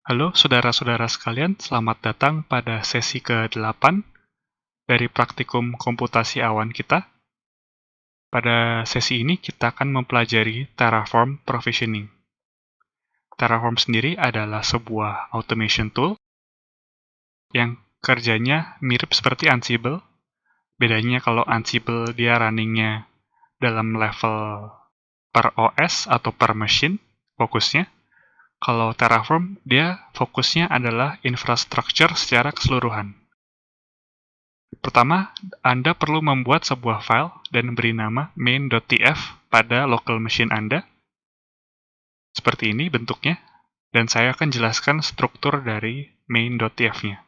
Halo saudara-saudara sekalian, selamat datang pada sesi ke-8 dari praktikum komputasi awan kita. Pada sesi ini kita akan mempelajari Terraform Provisioning. Terraform sendiri adalah sebuah automation tool yang kerjanya mirip seperti Ansible. Bedanya kalau Ansible dia runningnya dalam level per OS atau per machine fokusnya. Kalau Terraform, dia fokusnya adalah infrastructure secara keseluruhan. Pertama, Anda perlu membuat sebuah file dan beri nama main.tf pada local machine Anda. Seperti ini bentuknya, dan saya akan jelaskan struktur dari main.tf-nya.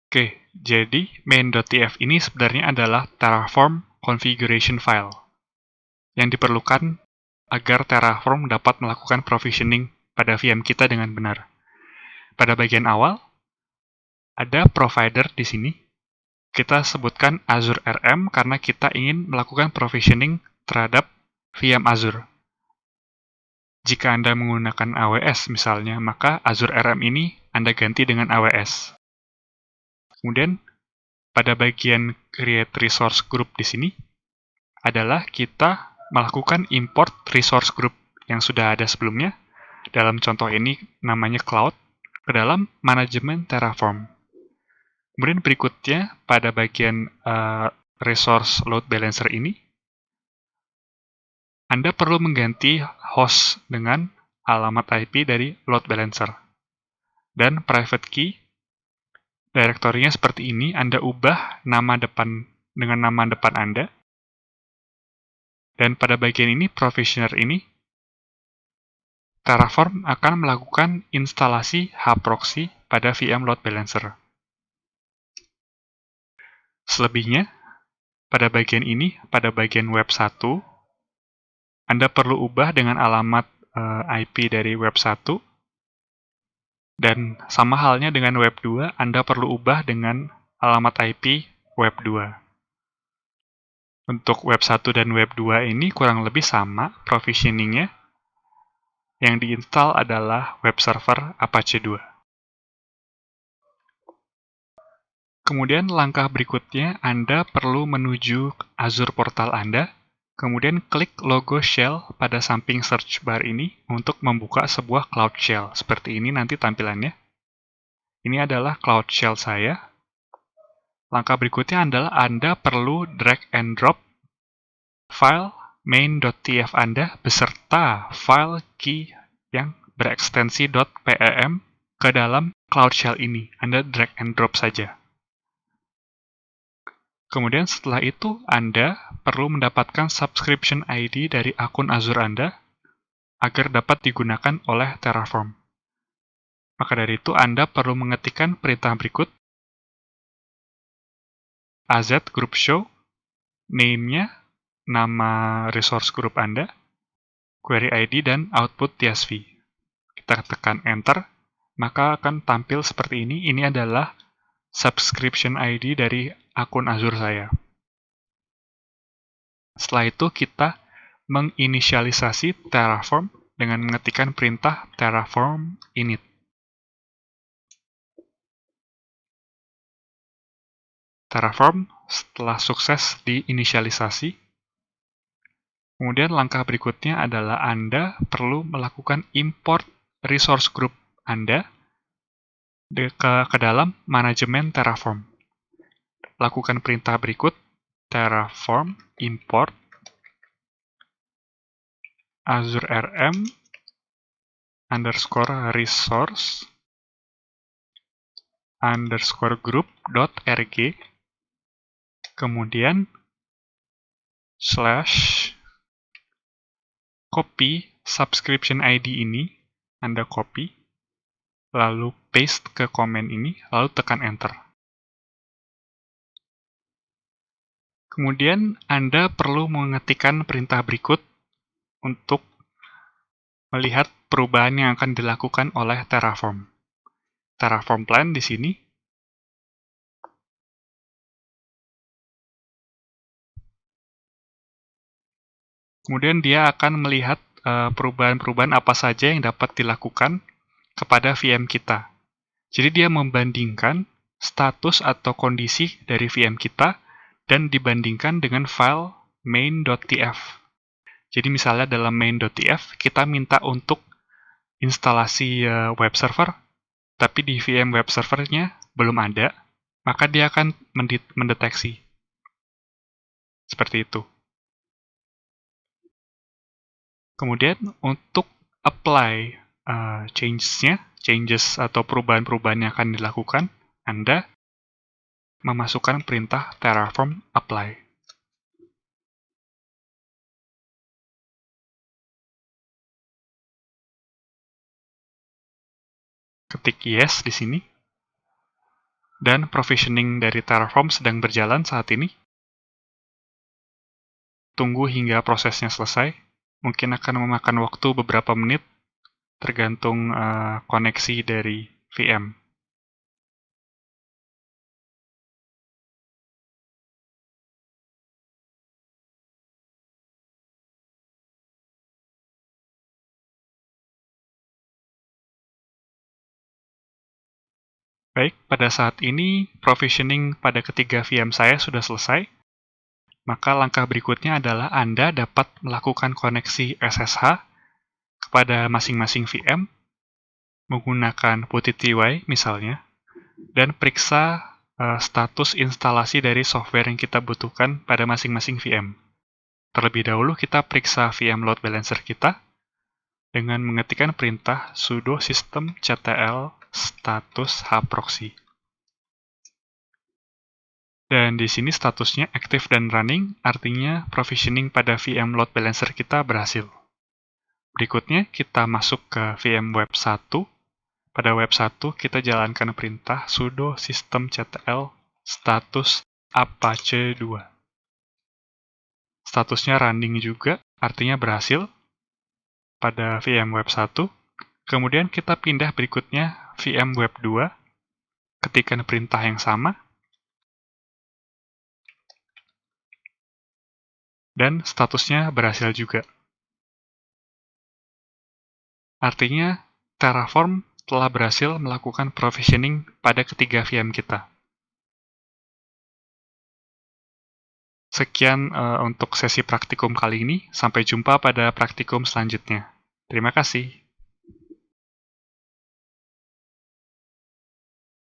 Oke, jadi main.tf ini sebenarnya adalah Terraform configuration file yang diperlukan agar Terraform dapat melakukan provisioning pada VM kita dengan benar. Pada bagian awal, ada provider di sini. Kita sebutkan Azure RM karena kita ingin melakukan provisioning terhadap VM Azure. Jika Anda menggunakan AWS misalnya, maka Azure RM ini Anda ganti dengan AWS. Kemudian, pada bagian Create Resource Group di sini, adalah kita melakukan import resource group yang sudah ada sebelumnya, dalam contoh ini namanya Cloud, ke dalam manajemen Terraform. Kemudian berikutnya, pada bagian Resource Load Balancer ini, Anda perlu mengganti host dengan alamat IP dari load balancer. Dan private key, direktorinya seperti ini, Anda ubah nama depan dengan nama depan Anda. Dan pada bagian ini, provisioner ini, Terraform akan melakukan instalasi hproxy pada VM load balancer. Selebihnya, pada bagian ini, pada bagian web 1, Anda perlu ubah dengan alamat IP dari web 1, dan sama halnya dengan web 2, Anda perlu ubah dengan alamat IP web 2. Untuk web 1 dan web 2 ini kurang lebih sama provisioningnya. Yang diinstal adalah web server Apache 2. Kemudian langkah berikutnya, Anda perlu menuju Azure portal Anda, kemudian klik logo shell pada samping search bar ini untuk membuka sebuah Cloud Shell. Seperti ini nanti tampilannya. Ini adalah Cloud Shell saya. Langkah berikutnya adalah Anda perlu drag and drop file main.tf Anda beserta file key yang berekstensi .pem ke dalam Cloud Shell ini. Anda drag and drop saja. Kemudian setelah itu, Anda perlu mendapatkan subscription ID dari akun Azure Anda agar dapat digunakan oleh Terraform. Maka dari itu, Anda perlu mengetikkan perintah berikut. AZ Group Show, name-nya, nama resource group Anda, query ID, dan output TSV. Kita tekan Enter, maka akan tampil seperti ini. Ini adalah subscription ID dari akun Azure saya. Setelah itu, kita menginisialisasi Terraform dengan mengetikkan perintah terraform init. Terraform setelah sukses diinisialisasi, kemudian langkah berikutnya adalah Anda perlu melakukan import resource group Anda ke dalam manajemen Terraform. Lakukan perintah berikut, terraform import Azure RM _resource _group.rg, kemudian /copy subscription ID ini, Anda copy, lalu paste ke komen ini, lalu tekan Enter. Kemudian Anda perlu mengetikkan perintah berikut untuk melihat perubahan yang akan dilakukan oleh Terraform. Terraform plan di sini. Kemudian dia akan melihat perubahan-perubahan apa saja yang dapat dilakukan kepada VM kita. Jadi dia membandingkan status atau kondisi dari VM kita dan dibandingkan dengan file main.tf. Jadi misalnya dalam main.tf kita minta untuk instalasi web server, tapi di VM web servernya belum ada, maka dia akan mendeteksi. Seperti itu. Kemudian untuk apply changes atau perubahan-perubahan yang akan dilakukan, Anda memasukkan perintah terraform apply. Ketik yes di sini. Dan provisioning dari Terraform sedang berjalan saat ini. Tunggu hingga prosesnya selesai. Mungkin akan memakan waktu beberapa menit, tergantung koneksi dari VM. Baik, pada saat ini provisioning pada ketiga VM saya sudah selesai. Maka langkah berikutnya adalah Anda dapat melakukan koneksi SSH kepada masing-masing VM menggunakan PuTTY misalnya, dan periksa status instalasi dari software yang kita butuhkan pada masing-masing VM. Terlebih dahulu kita periksa VM load balancer kita dengan mengetikkan perintah sudo systemctl status hproxy. Dan di sini statusnya active dan running, artinya provisioning pada VM load balancer kita berhasil. Berikutnya kita masuk ke VM web 1. Pada web 1 kita jalankan perintah sudo systemctl status apache 2. Statusnya running juga, artinya berhasil pada VM web 1. Kemudian kita pindah berikutnya VM web 2, ketikkan perintah yang sama, dan statusnya berhasil juga. Artinya, Terraform telah berhasil melakukan provisioning pada ketiga VM kita. Sekian untuk sesi praktikum kali ini. Sampai jumpa pada praktikum selanjutnya. Terima kasih.